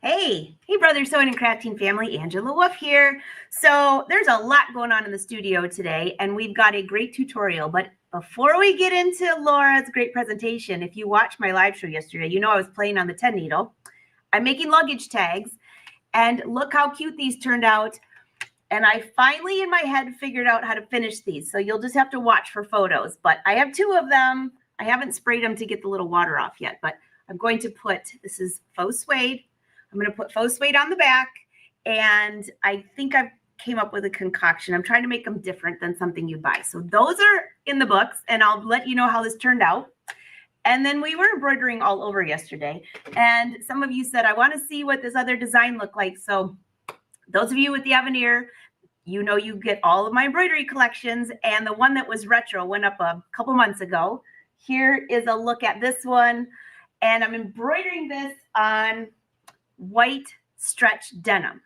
Hey, brother sewing and crafting family, Angela Wolf here. So there's a lot going on in the studio today, and we've got a great tutorial. But before we get into Laura's great presentation, if you watched my live show yesterday, you know I was playing on the 10 needle. I'm making luggage tags, and look how cute these turned out. And I finally in my head figured out how to finish these. So you'll just have to watch for photos. But I have two of them. I haven't sprayed them to get the little water off yet, but I'm going to put, this is faux suede. I'm going to put faux suede on the back, and I think I've came up with a concoction. I'm trying to make them different than something you buy. So those are in the books, and I'll let you know how this turned out. And then we were embroidering all over yesterday, and some of you said, I want to see what this other design looked like. So those of you with the Avenir, you know you get all of my embroidery collections, and the one that was retro went up a couple months ago. Here is a look at this one, and I'm embroidering this on white stretch denim.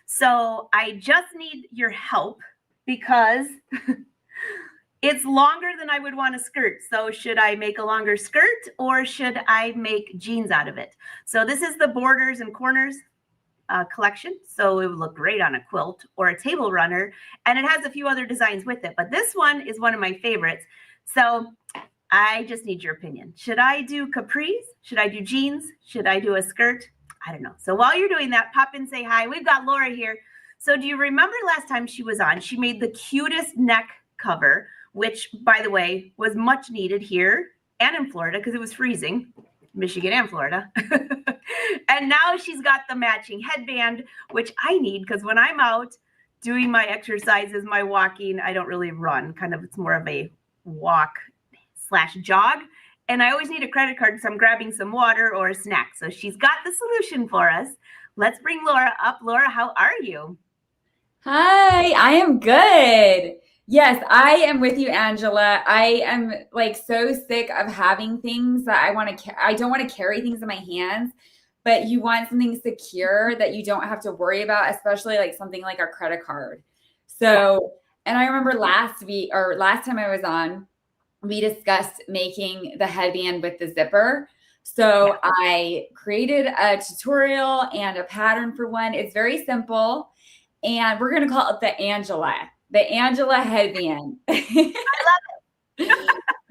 So I just need your help because it's longer than I would want a skirt. So should I make a longer skirt or should I make jeans out of it? So this is the borders and corners collection. So it would look great on a quilt or a table runner. And it has a few other designs with it, but this one is one of my favorites. So I just need your opinion. Should I do capris? Should I do jeans? Should I do a skirt? I don't know. So while you're doing that, pop in, say hi. We've got Laura here. So do you remember last time she was on? She made the cutest neck cover, which, by the way, was much needed here and in Florida because it was freezing, Michigan and Florida. And now she's got the matching headband, which I need because when I'm out doing my exercises, my walking, I don't really run. Kind of, it's more of a walk/jog. And I always need a credit card, so I'm grabbing some water or a snack. So she's got the solution for us. Let's bring Laura up. Laura, how are you? Hi, I am good. Yes, I am with you, Angela. I am like so sick of having things that I don't want to carry things in my hands, but you want something secure that you don't have to worry about, especially like something like a credit card. So, and I remember last time I was on, we discussed making the headband with the zipper. So I created a tutorial and a pattern for one. It's very simple. And we're going to call it the Angela headband. I love it.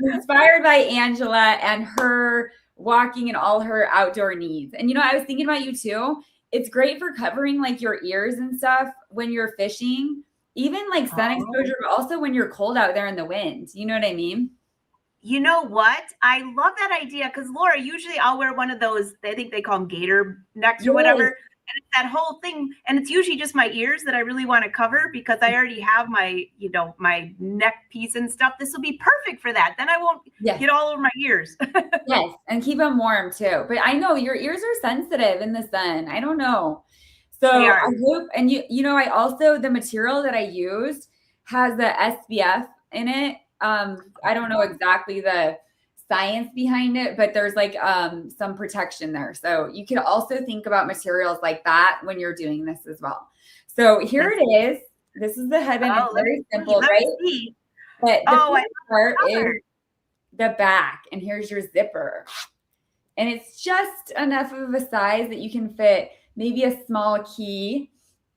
Inspired by Angela and her walking and all her outdoor needs. And, I was thinking about you too. It's great for covering like your ears and stuff when you're fishing, even like sun exposure, but also when you're cold out there in the wind. You know what I mean? You know what? I love that idea because Laura, usually I'll wear one of those, I think they call them gator necks or whatever. And it's that whole thing. And it's usually just my ears that I really want to cover because I already have my, my neck piece and stuff. This will be perfect for that. Then I won't get all over my ears. Yes. And keep them warm too. But I know your ears are sensitive in the sun. I don't know. So I hope, and I also, the material that I used has the SPF in it. I don't know exactly the science behind it, but there's like some protection there. So you can also think about materials like that when you're doing this as well. So here it is. This is the headband. It's very simple, right? But the first part is the back, and here's your zipper. And it's just enough of a size that you can fit maybe a small key.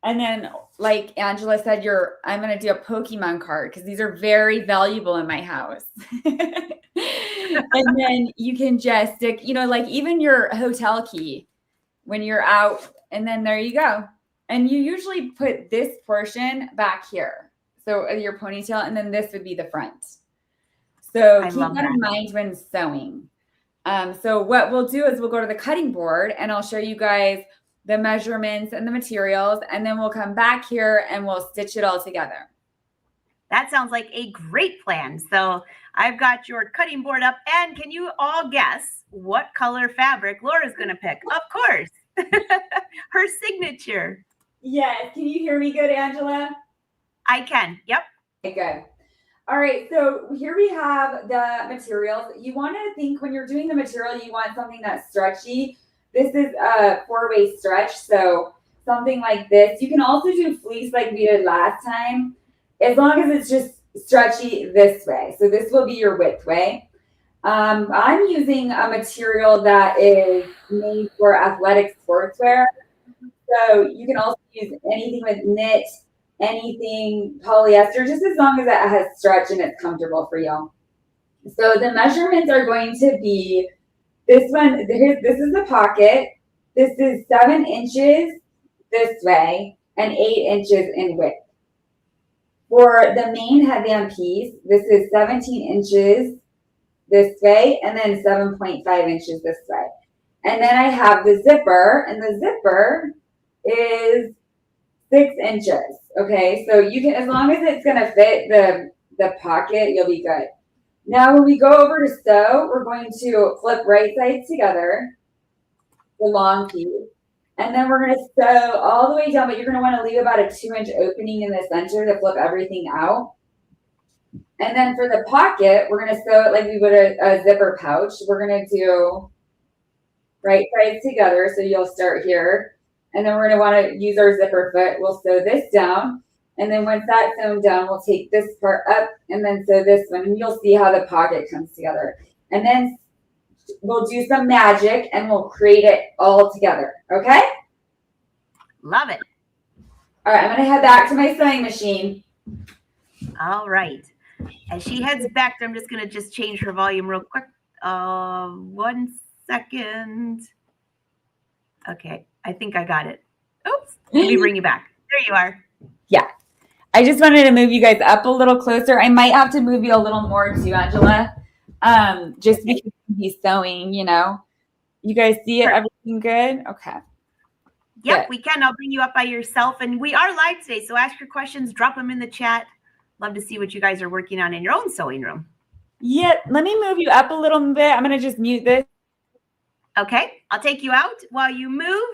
And then, like Angela said, I'm going to do a Pokemon card because these are very valuable in my house. And then you can just stick, like even your hotel key when you're out. And then there you go. And you usually put this portion back here. So your ponytail, and then this would be the front. So keep that in mind when sewing. So what we'll do is we'll go to the cutting board and I'll show you guys the measurements and the materials, and then we'll come back here and we'll stitch it all together. That sounds like a great plan. So I've got your cutting board up, and can you all guess what color fabric Laura's going to pick? Of course, her signature. Yes. Can you hear me good, Angela? I can. Yep. Okay, good. All right. So here we have the materials. You want to think when you're doing the material, you want something that's stretchy. This is a 4-way stretch, so something like this. You can also do fleece like we did last time, as long as it's just stretchy this way. So this will be your width way. I'm using a material that is made for athletic sportswear. So you can also use anything with knit, anything polyester, just as long as it has stretch and it's comfortable for you. So the measurements are going to be this one. This is the pocket. This is 7 inches this way and 8 inches in width. For the main headband piece, this is 17 inches this way and then 7.5 inches this way. And then I have the zipper, and the zipper is 6 inches. Okay, so you can, as long as it's gonna fit the pocket, you'll be good. Now when we go over to sew, we're going to flip right sides together, the long piece. And then we're going to sew all the way down, but you're going to want to leave about a 2-inch opening in the center to flip everything out. And then for the pocket, we're going to sew it like we would a zipper pouch. We're going to do right sides together. So you'll start here. And then we're going to want to use our zipper foot. We'll sew this down. And then once that's sewn down, we'll take this part up and then sew this one. And you'll see how the pocket comes together. And then we'll do some magic and we'll create it all together. Okay? Love it. All right, I'm going to head back to my sewing machine. All right. As she heads back, I'm just going to change her volume real quick. 1 second. Okay, I think I got it. Oops. Let me bring you back. There you are. Yeah. I just wanted to move you guys up a little closer. I might have to move you a little more too, Angela. Just because he's sewing, you know. You guys see it? Sure. Everything good? Okay. Yep, good. We can. I'll bring you up by yourself. And we are live today, so ask your questions, drop them in the chat. Love to see what you guys are working on in your own sewing room. Yeah, let me move you up a little bit. I'm going to just mute this. Okay, I'll take you out while you move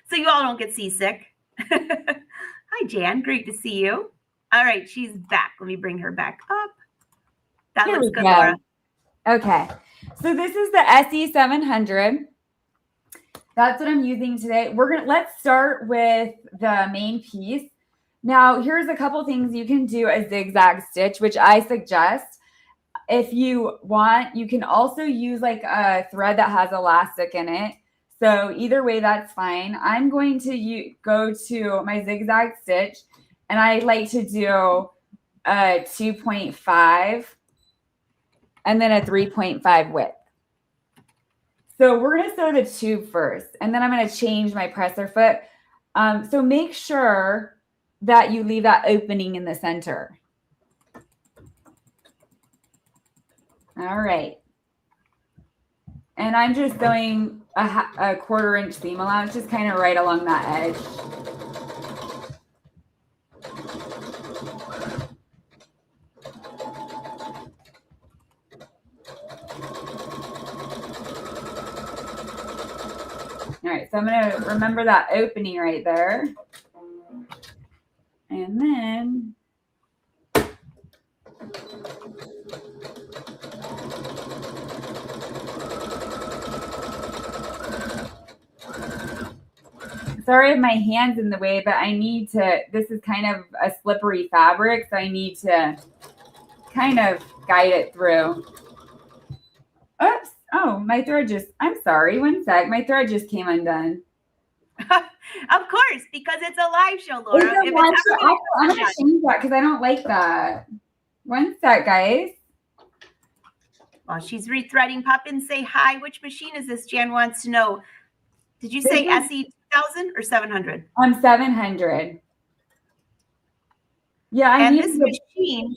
so you all don't get seasick. Hi, Jan. Great to see you. All right, she's back. Let me bring her back up. That Here looks we good, go. Laura. Okay, so this is the SE700. That's what I'm using today. Let's start with the main piece. Now, here's a couple things you can do a zigzag stitch, which I suggest. If you want, you can also use like a thread that has elastic in it. So either way, that's fine. I'm going to go to my zigzag stitch, and I like to do a 2.5 and then a 3.5 width. So we're going to sew the tube first, and then I'm going to change my presser foot. So make sure that you leave that opening in the center. All right. And I'm just sewing a 1/4 inch seam allowance, just kind of right along that edge. All right, so I'm going to remember that opening right there. And then sorry if my hand's in the way, but I need to, this is kind of a slippery fabric, so I need to kind of guide it through. Oops. Oh, my thread I'm sorry, 1 sec. My thread just came undone. Of course, because it's a live show, Laura. I'm going to change that because I don't like that. 1 sec, guys. While she's rethreading, pop in, say hi. Which machine is this? Jan wants to know. Did you say SE1000 or 700? 700. Yeah, this machine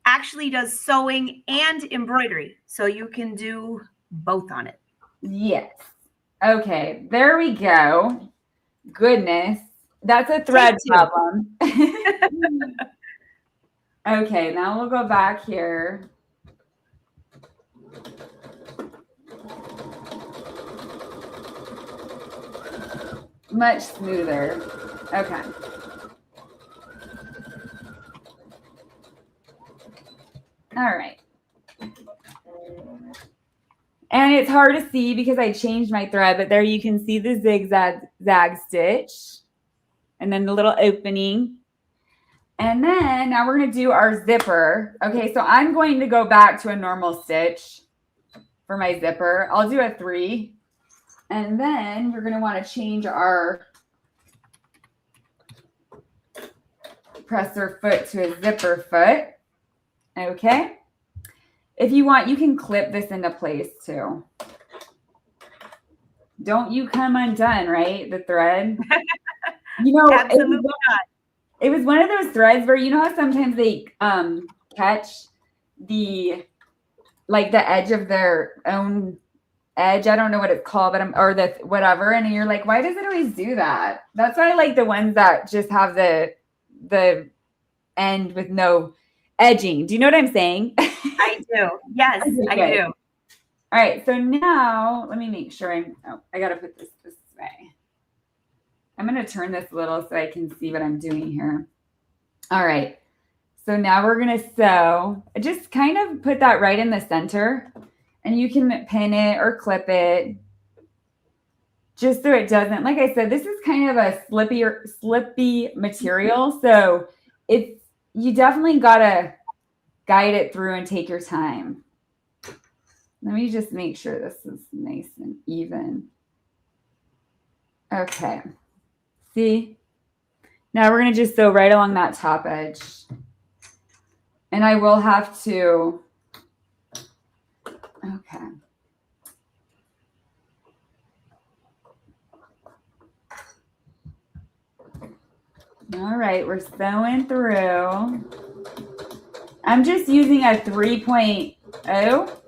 actually does sewing and embroidery, so you can do both on it. Yes. Okay, there we go. Goodness, that's a thread problem. Okay, now we'll go back here. Much smoother. Okay. All right. And it's hard to see because I changed my thread, but there you can see the zigzag stitch and then the little opening. And then now we're going to do our zipper. Okay, so I'm going to go back to a normal stitch for my zipper. I'll do a 3. And then we're going to want to change our presser foot to a zipper foot. Okay. If you want, you can clip this into place too. Don't you come undone, right? The thread. You know, absolutely not. It was one of those threads where, you know how sometimes they catch the edge of their own edge. I don't know what it's called, but or the whatever. And you're like, why does it always do that? That's why I like the ones that just have the end with no edging. Do you know what I'm saying? I do. Yes, okay, I do. All right. So now let me make sure I got to put this way. I'm going to turn this a little so I can see what I'm doing here. All right. So now we're going to sew. Just kind of put that right in the center, and you can pin it or clip it just so it doesn't, like I said, this is kind of a slippy material. So you definitely got to guide it through and take your time. Let me just make sure this is nice and even. Okay. See? Now we're going to just sew right along that top edge. And I will have to, okay. All right, we're sewing through. I'm just using a 3.0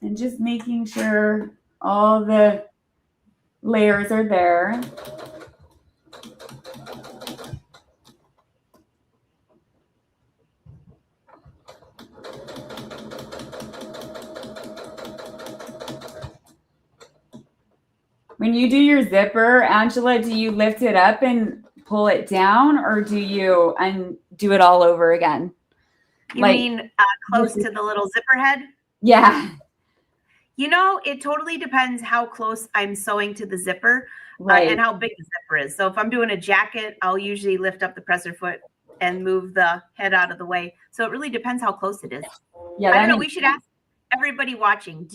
and just making sure all the layers are there. When you do your zipper, Angela, do you lift it up and pull it down, or do you do it all over again? You mean close to the little zipper head? Yeah. You know, it totally depends how close I'm sewing to the zipper, right, and how big the zipper is. So if I'm doing a jacket, I'll usually lift up the presser foot and move the head out of the way. So it really depends how close it is. Yeah, I don't know. We should ask everybody watching.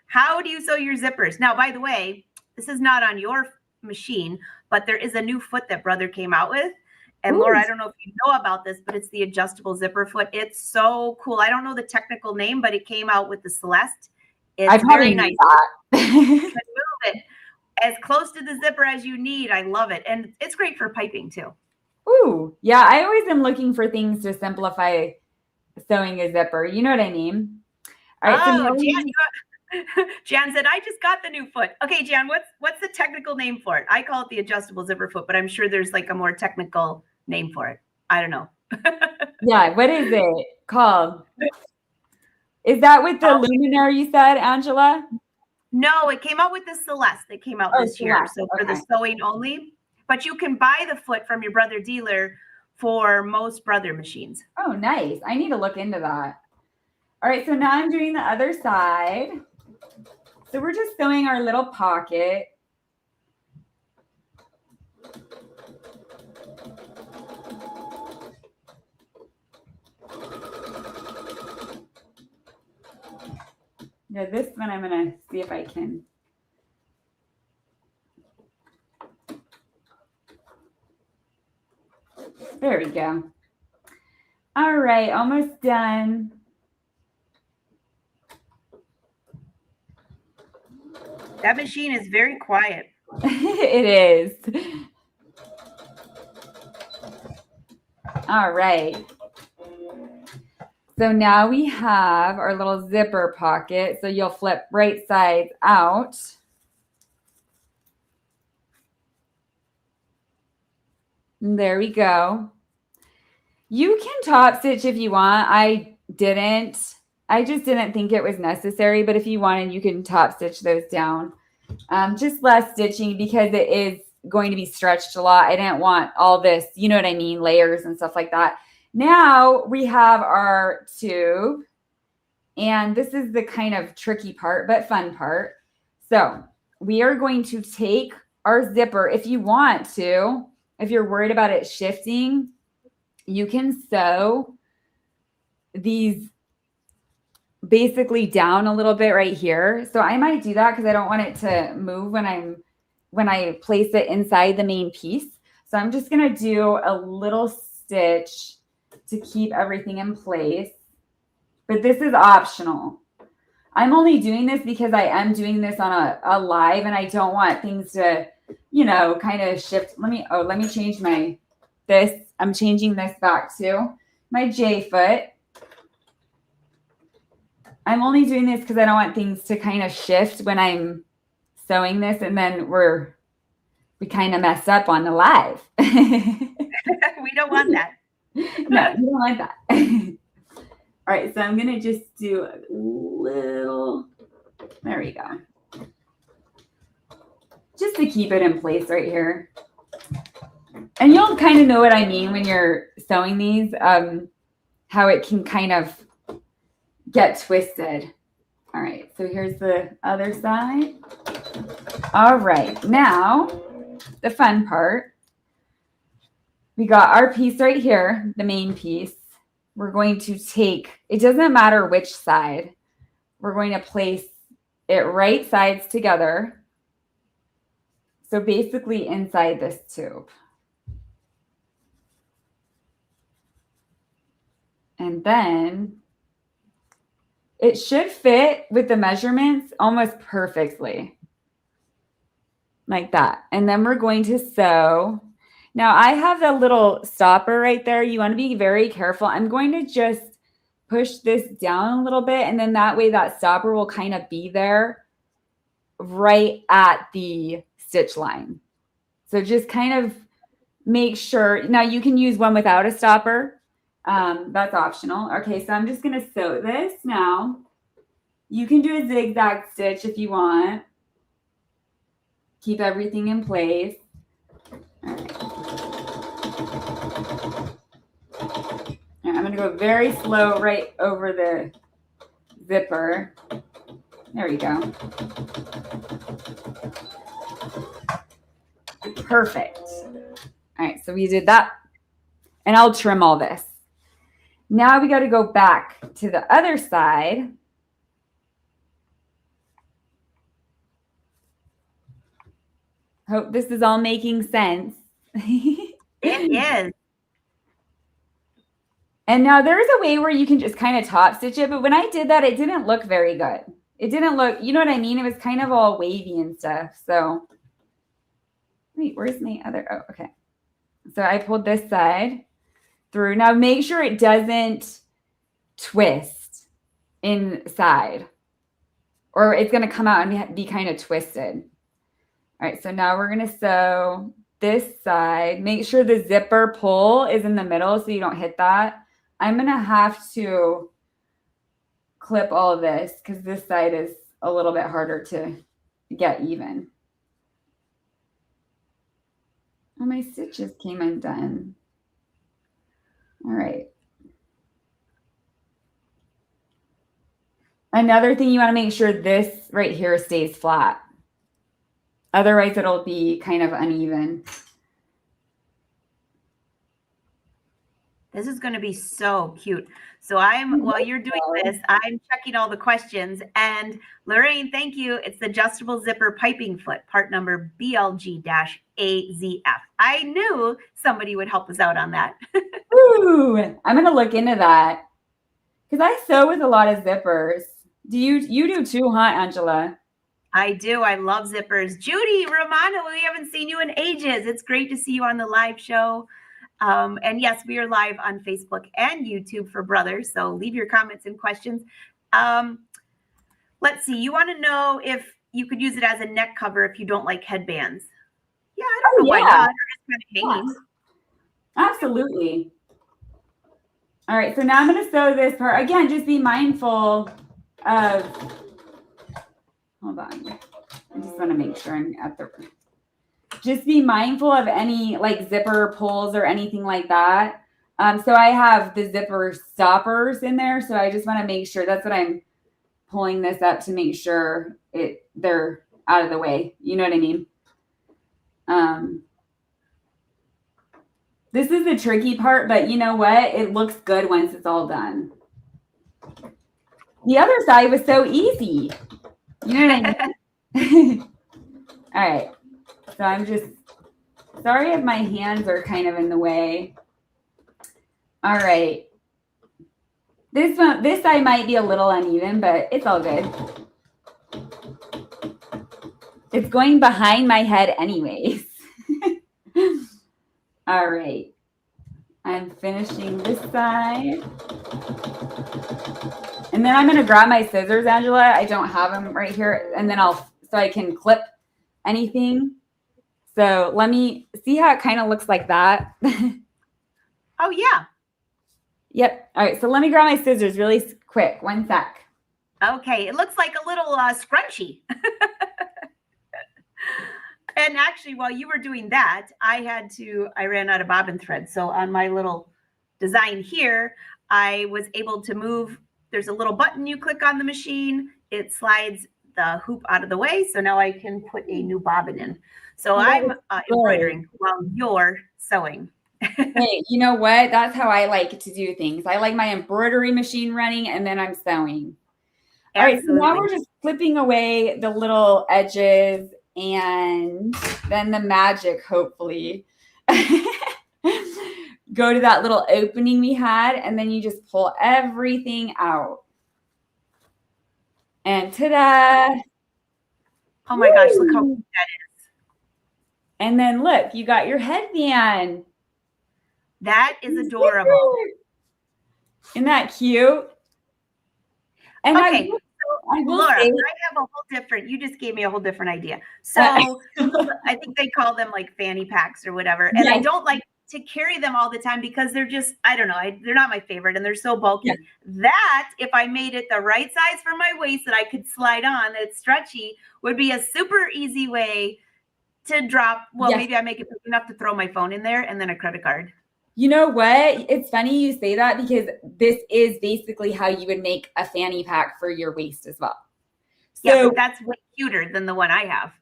How do you sew your zippers? Now, by the way, this is not on your machine, but there is a new foot that Brother came out with. And Laura, I don't know if you know about this, but it's the adjustable zipper foot. It's so cool. I don't know the technical name, but it came out with the Celeste. It's very nice. You can move it as close to the zipper as you need. I love it. And it's great for piping too. Ooh, yeah. I always am looking for things to simplify sewing a zipper. You know what I mean? All right, Jan said, I just got the new foot. Okay, Jan, what's the technical name for it? I call it the adjustable zipper foot, but I'm sure there's like a more technical name for it. I don't know. Yeah, what is it called? Is that with the luminaire you said, Angela? No, it came out with the Celeste. It came out this year. So for the sewing only. But you can buy the foot from your Brother dealer for most Brother machines. Oh, nice. I need to look into that. All right, so now I'm doing the other side. So we're just sewing our little pocket. Yeah, this one I'm going to see if I can. There we go. All right, almost done. That machine is very quiet. It is. All right. So now we have our little zipper pocket. So you'll flip right sides out. And there we go. You can top stitch if you want. I just didn't think it was necessary, but if you wanted, you can top stitch those down. Just less stitching because it is going to be stretched a lot. I didn't want all this, you know what I mean, layers and stuff like that. Now we have our tube, and this is the kind of tricky part, but fun part. So we are going to take our zipper. If you want to, if you're worried about it shifting, you can sew these basically down a little bit right here. So I might do that because I don't want it to move when I place it inside the main piece. So I'm just going to do a little stitch to keep everything in place. But this is optional. I'm only doing this because I am doing this on a live and I don't want things to, you know, kind of shift. Let me change this. I'm changing this back to my J foot. I'm only doing this because I don't want things to kind of shift when I'm sewing this, and then we kind of messed up on the live. We don't want that. No, we don't want that. All right, so I'm going to just do a little, there we go. Just to keep it in place right here. And you'll kind of know what I mean when you're sewing these, how it can kind of get twisted. All right, so here's the other side. All right, now the fun part. We got our piece right here, the main piece. We're going to take, it doesn't matter which side, we're going to place it right sides together. So basically inside this tube. And then it should fit with the measurements almost perfectly. Like that. And then we're going to sew. Now I have a little stopper right there. You want to be very careful. I'm going to just push this down a little bit, and then that way that stopper will kind of be there right at the stitch line. So just kind of make sure. Now you can use one without a stopper. That's optional. Okay, so I'm just going to sew this now. You can do a zigzag stitch if you want. Keep everything in place. All right. I'm going to go very slow right over the zipper. There we go. Perfect. All right, so we did that. And I'll trim all this. Now we got to go back to the other side. Hope this is all making sense. It is. And now there's a way where you can just kind of top stitch it, but when I did that, it didn't look very good. It didn't look, you know what I mean? It was kind of all wavy and stuff. So, wait, where's my other? Oh, okay. So I pulled this side through. Now make sure it doesn't twist inside, or it's going to come out and be kind of twisted. All right, so now we're going to sew this side. Make sure the zipper pull is in the middle so you don't hit that. I'm going to have to clip all of this because this side is a little bit harder to get even. Oh, my stitches came undone. All right. Another thing, you want to make sure this right here stays flat. Otherwise, it'll be kind of uneven. This is going to be so cute. So while you're doing this, I'm checking all the questions. And Lorraine, thank you. It's the adjustable zipper piping foot, part number BLG-AZF. I knew somebody would help us out on that. Ooh, I'm going to look into that. Because I sew with a lot of zippers. You do too, huh, Angela? I do. I love zippers. Judy, Romano, we haven't seen you in ages. It's great to see you on the live show. And yes, we are live on Facebook and YouTube for Brothers. So leave your comments and questions. Let's see. You want to know if you could use it as a neck cover if you don't like headbands. Yeah, I don't know why not. Or just kind of hanging. Absolutely. All right. So now I'm going to sew this part. Again, just be mindful of, hold on. I just want to make sure I'm at the, just be mindful of any like zipper pulls or anything like that. So I have the zipper stoppers in there. So I just want to make sure, that's what I'm pulling this up to make sure they're out of the way. You know what I mean? This is the tricky part, but you know what? It looks good once it's all done. The other side was so easy. You know what I mean? All right. So I'm just Sorry if my hands are kind of in the way. All right. This side might be a little uneven, but it's all good. It's going behind my head anyways. All right. I'm finishing this side. And then I'm going to grab my scissors, Angela. I don't have them right here. And then so I can clip anything. So let me see how it kind of looks like that. Oh, yeah. Yep. All right. So let me grab my scissors really quick. 1 sec. Okay. It looks like a little scrunchy. And actually, while you were doing that, I ran out of bobbin thread. So on my little design here, I was able to move. There's a little button you click on the machine. It slides the hoop out of the way. So now I can put a new bobbin in. So I'm embroidering while you're sewing. Hey, you know what? That's how I like to do things. I like my embroidery machine running and then I'm sewing. Absolutely. All right, so now we're just clipping away the little edges and then the magic, hopefully. Go to that little opening we had and then you just pull everything out. And ta-da! Oh my gosh, look how cute that is. And then look, you got your headband. That is adorable. Isn't that cute? And okay, Laura, say, I have a whole different, you just gave me a whole different idea. So I think they call them like fanny packs or whatever. And I don't like to carry them all the time because they're just, I don't know, they're not my favorite and they're so bulky. Yeah. That, if I made it the right size for my waist that I could slide on, it's stretchy, would be a super easy way to drop. Well, maybe I make it big enough to throw my phone in there and then a credit card. You know what? It's funny you say that because this is basically how you would make a fanny pack for your waist as well. So, yeah, but that's way cuter than the one I have.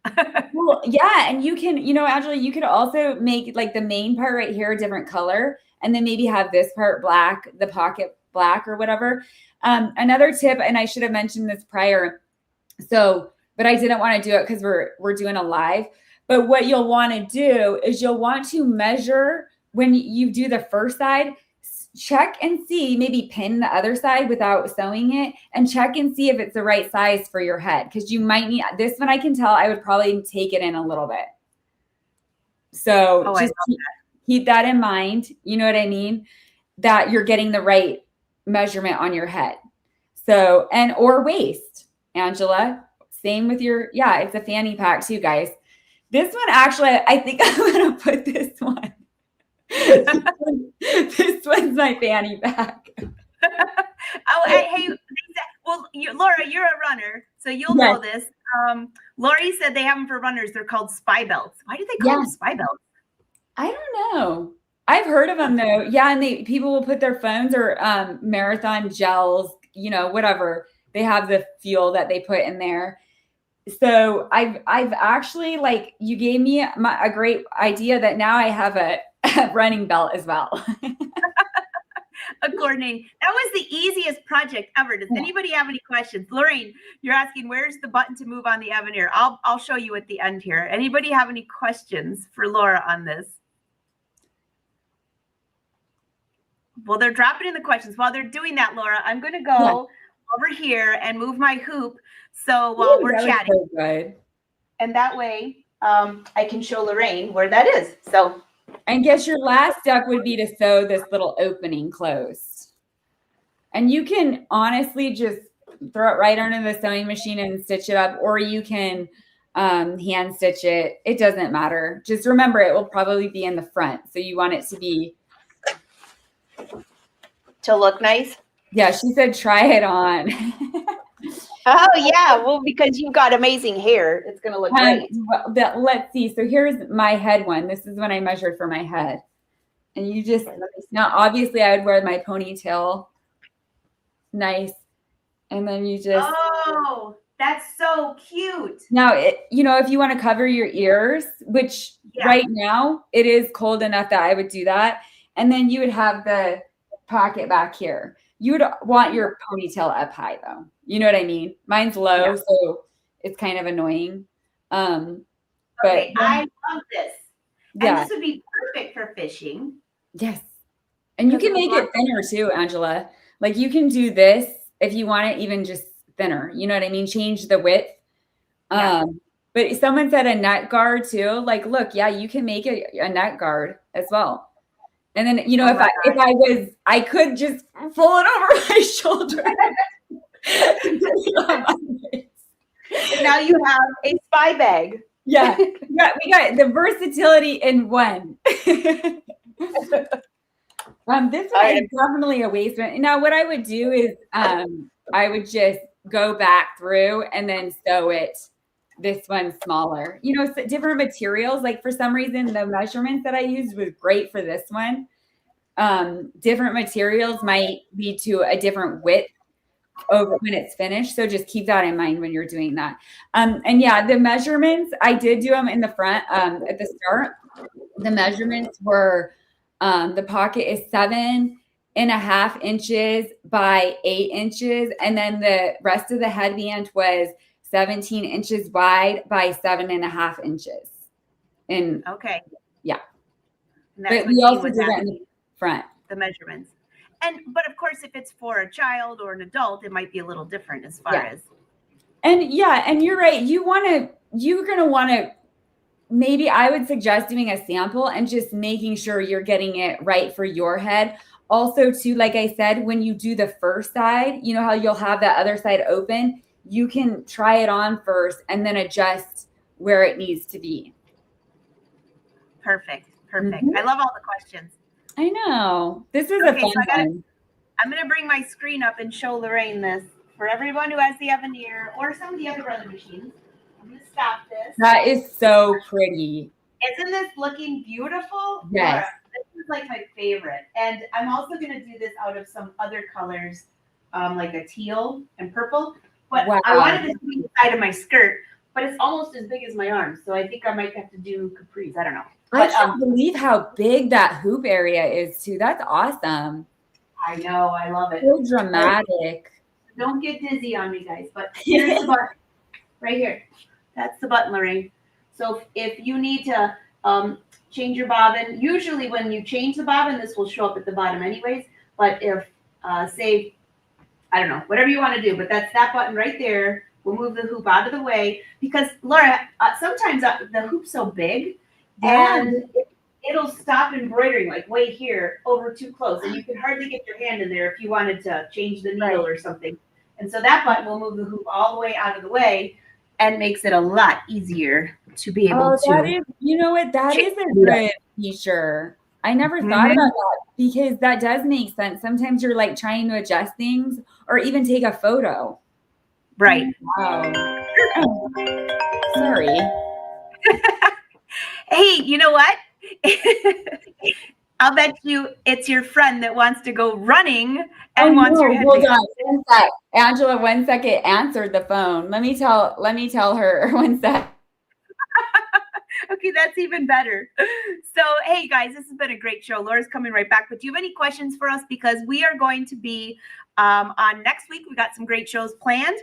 Well, yeah. And you can, Angela, you could also make like the main part right here a different color and then maybe have this part black, the pocket black or whatever. Another tip, and I should have mentioned this prior. So, but I didn't want to do it because we're doing a live. But what you'll want to do is you'll want to measure when you do the first side, check and see, maybe pin the other side without sewing it and check and see if it's the right size for your head. Because you might need this one. I can tell I would probably take it in a little bit. So just keep that in mind. You know what I mean? That you're getting the right measurement on your head. So, or waist, Angela, same with it's a fanny pack too, guys. This one, actually, I think I'm going to put this one. This one's my fanny pack. Hey, well, Laura, you're a runner, so you'll know this. Lori said they have them for runners. They're called spy belts. Why do they call them spy belts? I don't know. I've heard of them though. Yeah, and people will put their phones or marathon gels, whatever. They have the fuel that they put in there. So I've actually, like, you gave me a great idea that now I have a running belt as well. A coordinating. That was the easiest project ever. Does anybody have any questions? Lorraine, you're asking where's the button to move on the Avenir? I'll show you at the end here. Anybody have any questions for Laura on this? Well, they're dropping in the questions. While they're doing that, Laura, I'm going to go over here and move my hoop. So while we're chatting, so good. And that way I can show Lorraine where that is. So, and guess your last step would be to sew this little opening closed. And you can honestly just throw it right under the sewing machine and stitch it up, or you can hand stitch it. It doesn't matter. Just remember, it will probably be in the front. So you want it to look nice. Yeah, she said try it on. Oh, yeah. Well, because you've got amazing hair. It's going to look great. Well, let's see. So here's my head one. This is when I measured for my head. And you just, now obviously I would wear my ponytail. Nice. And then you just. Oh, that's so cute. Now, if you want to cover your ears, which right now it is cold enough that I would do that. And then you would have the pocket back here. You would want your ponytail up high though. You know what I mean? Mine's low, so it's kind of annoying. But I love this. And this would be perfect for fishing. Yes. And you can make it thinner too, Angela. Like you can do this if you want it even just thinner. You know what I mean? Change the width. Yeah. But someone said a net guard too. Like, look, yeah, you can make it a net guard as well. And then, you know, I could just pull it over my shoulder. And now you have a spy bag. Yeah, we got the versatility in one. This one is definitely a waste. Now, what I would do is I would just go back through and then sew it. This one's smaller. You know, different materials. Like for some reason, the measurements that I used was great for this one. Different materials might lead to a different width over when it's finished. So just keep that in mind when you're doing that. And yeah, the measurements, I did do them in the front at the start. The measurements were the pocket is 7.5 inches by 8 inches. And then the rest of the headband was 17 inches wide by 7.5 inches. And okay. Yeah. But we also did that in the front. The measurements. But of course, if it's for a child or an adult, it might be a little different as far as. And you're right. You're going to want to, maybe I would suggest doing a sample and just making sure you're getting it right for your head. Also too, like I said, when you do the first side, you know how you'll have that other side open, you can try it on first and then adjust where it needs to be. Perfect. Mm-hmm. I love all the questions. I know. This is a fun one. I'm going to bring my screen up and show Lorraine this for everyone who has the Evanier or some of the other Brother machines. I'm going to stop this. That is so pretty. Isn't this looking beautiful? Yes. This is like my favorite. And I'm also going to do this out of some other colors, like a teal and purple. But I wanted this to be the side of my skirt, but it's almost as big as my arm. So I think I might have to do capris. I don't know. I can't believe how big that hoop area is too. That's awesome. I know. I love it. So dramatic. Don't get dizzy on me, guys. But here's the button. Right here. That's the button, Lorraine. So if you need to change your bobbin, usually when you change the bobbin, this will show up at the bottom anyways. But if, say, I don't know, whatever you want to do, but that's that button right there. We'll move the hoop out of the way. Because, Laura, sometimes the hoop's so big, and it'll stop embroidering like way here over too close. And you can hardly get your hand in there if you wanted to change the needle or something. And so that button will move the hoop all the way out of the way and makes it a lot easier to be able to. That is, you know what? That is a good feature. I never thought about that because that does make sense. Sometimes you're like trying to adjust things or even take a photo. Right. Wow. Sorry. Hey, you know what? I'll bet you it's your friend that wants to go running and wants your head. Hold on, 1 sec. Angela, 1 second, answered the phone. Let me tell her 1 sec. Okay, that's even better. So, hey guys, this has been a great show. Laura's coming right back. But do you have any questions for us? Because we are going to be on next week. We got some great shows planned.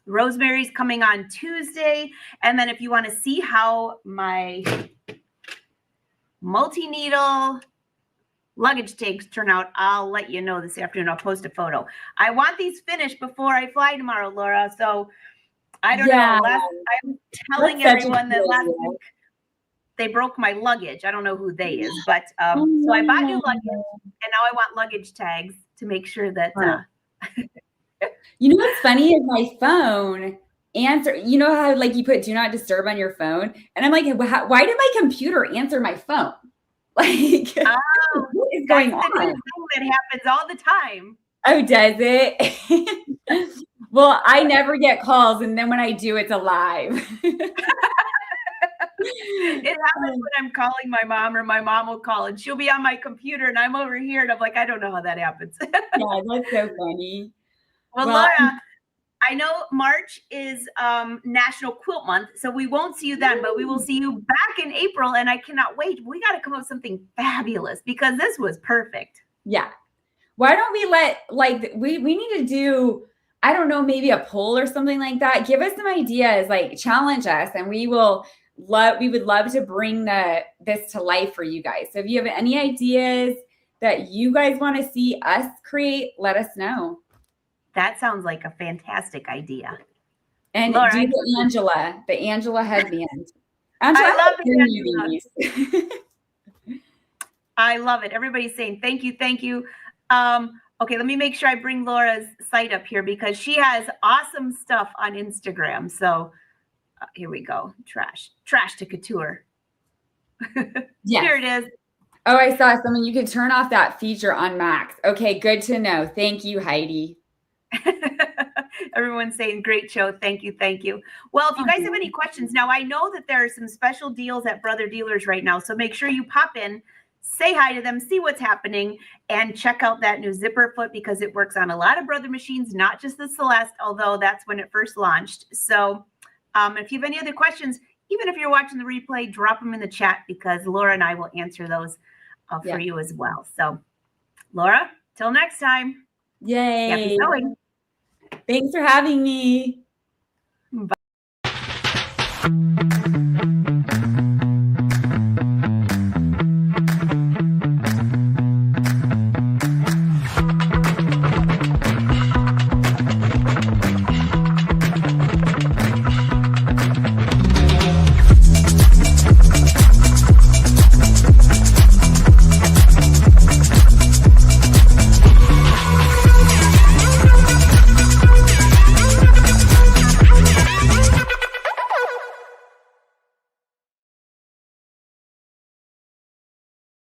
Rosemary's coming on Tuesday. And then if you want to see how my multi-needle luggage tags turn out, I'll let you know this afternoon. I'll post a photo. I want these finished before I fly tomorrow, Laura. So I don't know. I'm telling everyone that last week they broke my luggage. I don't know who they is, but so I bought new luggage, and now I want luggage tags to make sure that. You know what's funny is my phone answer. You know how like you put do not disturb on your phone, and I'm like, why did my computer answer my phone? Like, what is going on? That happens all the time. Oh, does it? Well, I never get calls, and then when I do, it's alive. It happens when I'm calling my mom, or my mom will call, and she'll be on my computer, and I'm over here, and I'm like, I don't know how that happens. Yeah, that's so funny. Well, Laura, I know March is National Quilt Month, so we won't see you then, but we will see you back in April, and I cannot wait. We got to come up with something fabulous because this was perfect. Yeah. Why don't we we need to do, I don't know, maybe a poll or something like that. Give us some ideas, like challenge us, and we will we would love to bring this to life for you guys. So if you have any ideas that you guys want to see us create, let us know. That sounds like a fantastic idea. And Laura, do the Angela headband. Angela, I love the I love it. Everybody's saying thank you, thank you. Okay, let me make sure I bring Laura's site up here because she has awesome stuff on Instagram. So here we go. Trash to couture. Yes. Here it is. Oh, I saw something. You can turn off that feature on Macs. Okay, good to know. Thank you, Heidi. Everyone's saying great show. Thank you. Thank you. Well, if you guys have any questions, now I know that there are some special deals at Brother Dealers right now. So make sure you pop in, say hi to them, see what's happening, and check out that new zipper foot because it works on a lot of Brother machines, not just the Celeste, although that's when it first launched. So if you have any other questions, even if you're watching the replay, drop them in the chat because Laura and I will answer those for you as well. So Laura, till next time. Yay. Happy sewing. Thanks for having me. Bye.